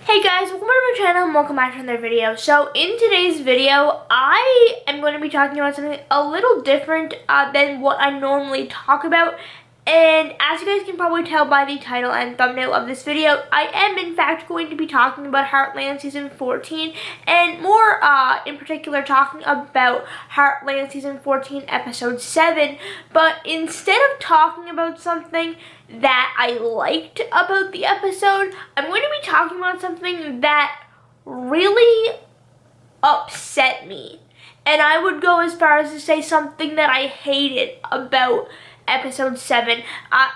Hey guys, welcome to my channel and welcome back to another video. So in today's video, I am going to be talking about something a little different than what I normally talk about. And as you guys can probably tell by the title and thumbnail of this video, I am in fact going to be talking about Heartland Season 14 and more in particular talking about Heartland Season 14 Episode 7. But instead of talking about something that I liked about the episode, I'm going to be talking about something that really upset me. And I would go as far as to say something that I hated about Episode 7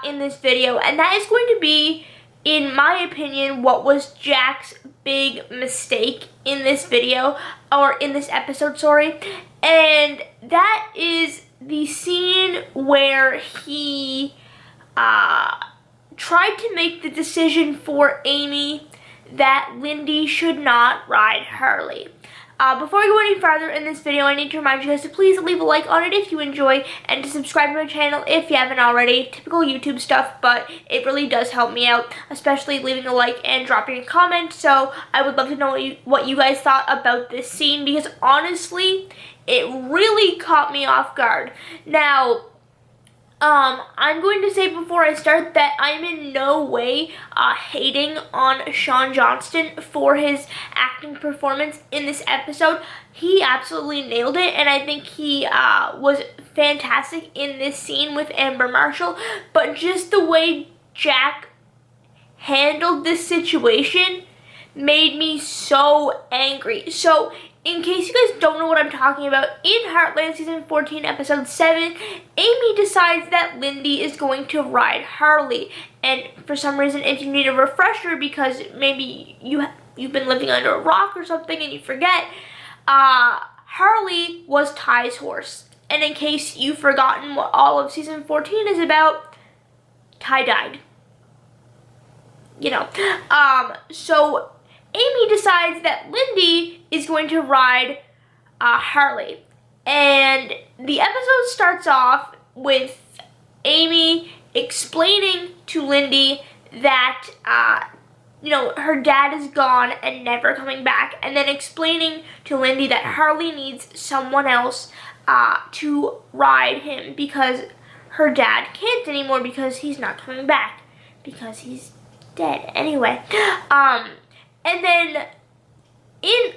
in this video, and that is going to be, in my opinion, what was Jack's big mistake in this video, or in this episode, sorry, and that is the scene where he tried to make the decision for Amy that Lyndy should not ride Harley. Before we go any further in this video, I need to remind you guys to please leave a like on it if you enjoy, and to subscribe to my channel if you haven't already. Typical YouTube stuff, but it really does help me out, especially leaving a like and dropping a comment. So I would love to know what you guys thought about this scene, because honestly, it really caught me off guard. Now, I'm going to say before I start that I'm in no way hating on Sean Johnston for his acting performance in this episode. He absolutely nailed it, and I think he was fantastic in this scene with Amber Marshall. But just the way Jack handled this situation made me so angry. So, in case you guys don't know what I'm talking about, in Heartland Season 14, Episode 7, Amy decides that Lyndy is going to ride Harley. And for some reason, if you need a refresher, because maybe you've been living under a rock or something and you forget, Harley was Ty's horse. And in case you've forgotten what all of Season 14 is about, Ty died. You know. So Amy decides that Lyndy is going to ride Harley. And the episode starts off with Amy explaining to Lyndy that, her dad is gone and never coming back. And then explaining to Lyndy that Harley needs someone else to ride him, because her dad can't anymore because he's not coming back, because he's dead. Anyway, and then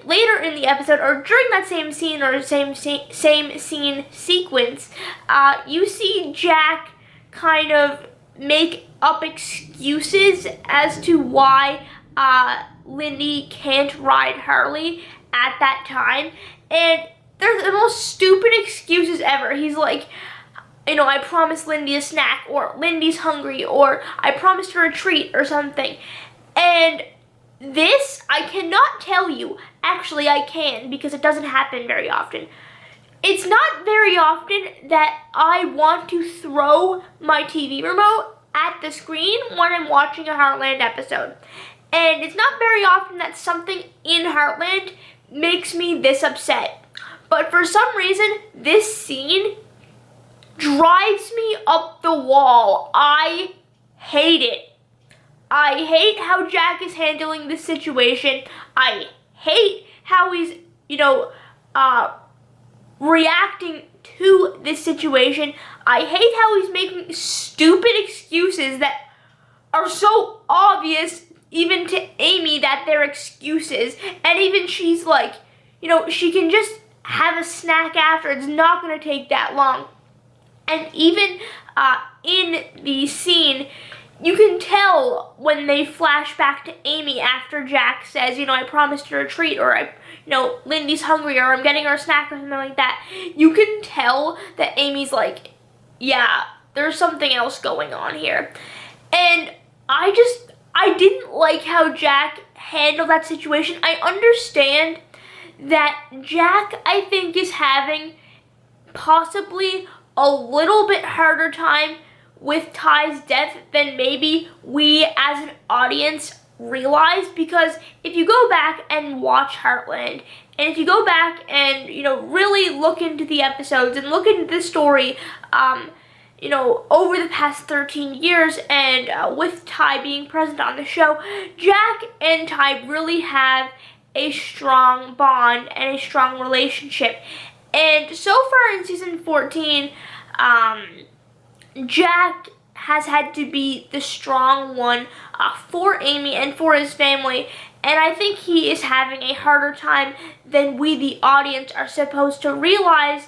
later in the episode, or during that same scene or same scene sequence, you see Jack kind of make up excuses as to why Lyndy can't ride Harley at that time, and they're the most stupid excuses ever. He's like, I promised Lyndy a snack, or Lyndy's hungry, or I promised her a treat or something. And this, I cannot tell you. Actually, I can, because it doesn't happen very often. It's not very often that I want to throw my TV remote at the screen when I'm watching a Heartland episode. And it's not very often that something in Heartland makes me this upset. But for some reason, this scene drives me up the wall. I hate it. I hate how Jack is handling this situation. I hate how he's, reacting to this situation. I hate how he's making stupid excuses that are so obvious, even to Amy, that they're excuses. And even she's like, she can just have a snack after. It's not going to take that long. And even in the scene, you can tell when they flash back to Amy after Jack says, I promised her a treat, or Lyndy's hungry, or I'm getting her a snack, or something like that. You can tell that Amy's like, yeah, there's something else going on here. And I didn't like how Jack handled that situation. I understand that Jack, I think, is having possibly a little bit harder time with Ty's death than maybe we as an audience realize, because if you go back and watch Heartland, and if you go back and really look into the episodes and look into the story, over the past 13 years and with Ty being present on the show, Jack and Ty really have a strong bond and a strong relationship. And so far in season 14, Jack has had to be the strong one for Amy and for his family, and I think he is having a harder time than we, the audience, are supposed to realize,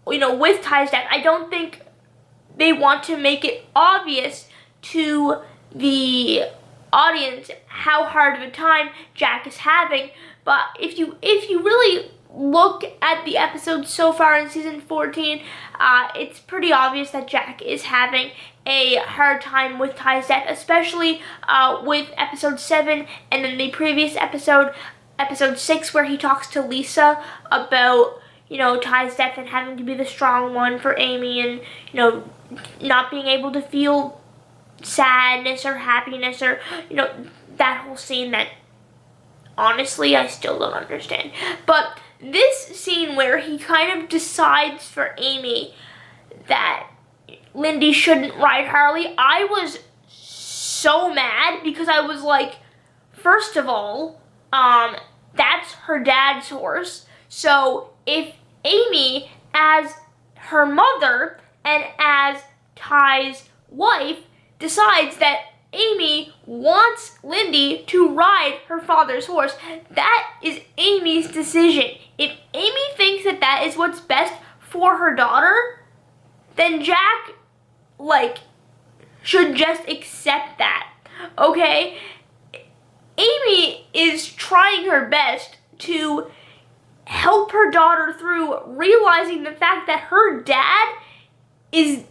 with Ty's death. I don't think they want to make it obvious to the audience how hard of a time Jack is having, but if you really look at the episodes so far in season 14, it's pretty obvious that Jack is having a hard time with Ty's death, especially with episode 7 and then the previous episode 6, where he talks to Lisa about Ty's death and having to be the strong one for Amy, and not being able to feel sadness or happiness, or that whole scene that honestly I still don't understand. But this scene where he kind of decides for Amy that Lyndy shouldn't ride Harley, I was so mad, because I was like, first of all, that's her dad's horse. So if Amy, as her mother and as Ty's wife, decides that Amy wants Lyndy to ride her father's horse, that is Amy's decision. If Amy thinks that that is what's best for her daughter, then Jack, should just accept that, okay? Amy is trying her best to help her daughter through realizing the fact that her dad is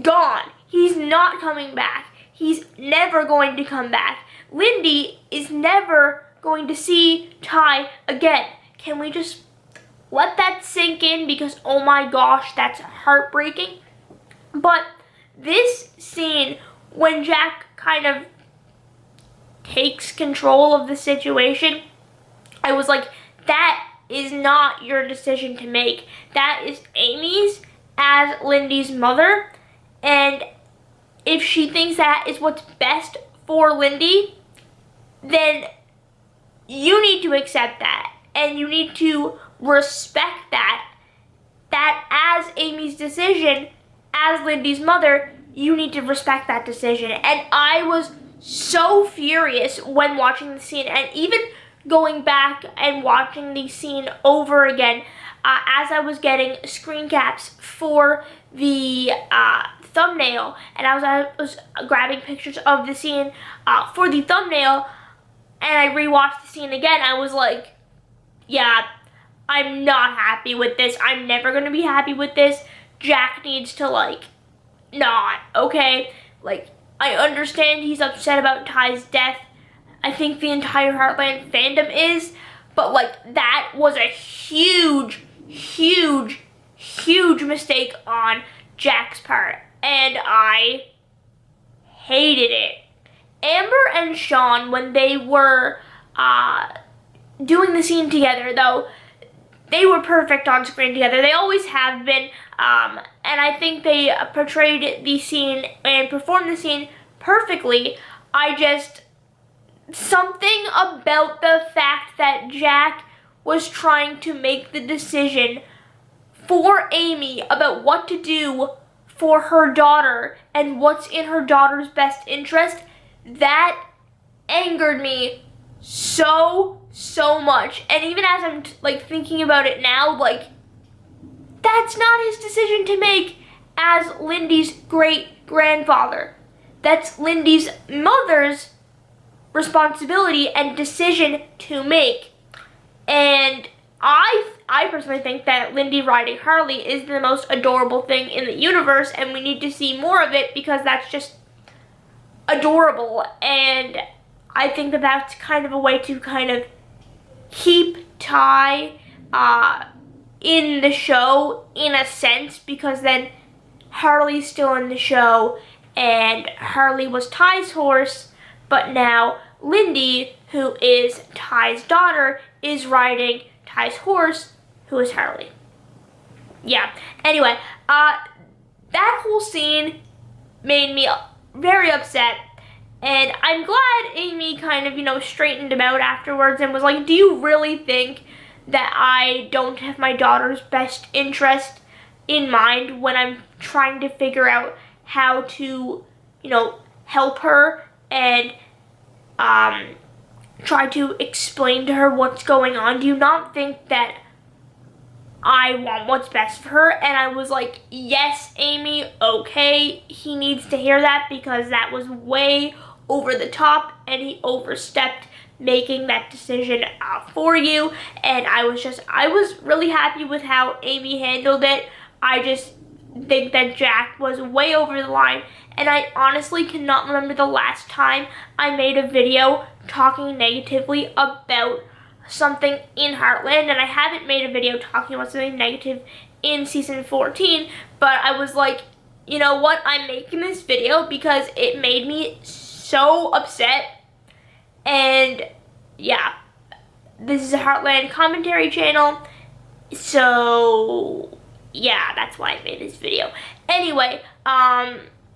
gone. He's not coming back. He's never going to come back. Lyndy is never going to see Ty again. Can we just let that sink in? Because oh my gosh, that's heartbreaking. But this scene, when Jack kind of takes control of the situation, I was like, that is not your decision to make. That is Amy's as Lyndy's mother. And if she thinks that is what's best for Lyndy, then you need to accept that. And you need to respect that. That as Amy's decision, as Lyndy's mother, you need to respect that decision. And I was so furious when watching the scene, and even going back and watching the scene over again, as I was getting screen caps for the thumbnail, and I was grabbing pictures of the scene for the thumbnail, and I rewatched the scene again. I was like, yeah, I'm not happy with this. I'm never going to be happy with this. Jack needs to, not, okay? I understand he's upset about Ty's death. I think the entire Heartland fandom is, but, that was a huge, huge, huge mistake on Jack's part, and I hated it. Amber and Sean, when they were doing the scene together, though, they were perfect on screen together. They always have been, and I think they portrayed the scene and performed the scene perfectly. Something about the fact that Jack was trying to make the decision for Amy about what to do for her daughter and what's in her daughter's best interest, that angered me so much. And even as I'm thinking about it now, that's not his decision to make as Lyndy's great-grandfather. That's Lyndy's mother's responsibility and decision to make. And I personally think that Lyndy riding Harley is the most adorable thing in the universe, and we need to see more of it, because that's just adorable. And I think that that's kind of a way to kind of keep Ty in the show, in a sense, because then Harley's still in the show, and Harley was Ty's horse, but now Lyndy, who is Ty's daughter, is riding Ty's horse, who is Harley. Yeah, anyway, that that whole scene made me very upset. And I'm glad Amy kind of, you know, straightened him out afterwards and was like, do you really think that I don't have my daughter's best interest in mind when I'm trying to figure out how to, you know, help her and try to explain to her what's going on? Do you not think that I want what's best for her? And I was like, yes, Amy, okay, he needs to hear that, because that was way over the top and he overstepped making that decision for you. And I was really happy with how Amy handled it. I just think that Jack was way over the line, and I honestly cannot remember the last time I made a video talking negatively about something in Heartland, and I haven't made a video talking about something negative in season 14, but I was like, you know what, I'm making this video because it made me so upset. And yeah, this is a Heartland commentary channel, so yeah, that's why I made this video. Anyway,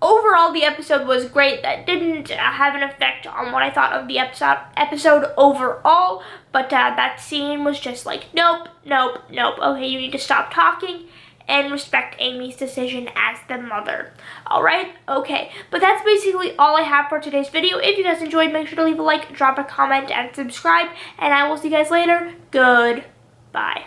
overall the episode was great. That didn't have an effect on what I thought of the episode overall, but that scene was just like, nope, nope, nope. Okay, you need to stop talking and respect Amy's decision as the mother. Alright? Okay. But that's basically all I have for today's video. If you guys enjoyed, make sure to leave a like, drop a comment, and subscribe. And I will see you guys later. Goodbye.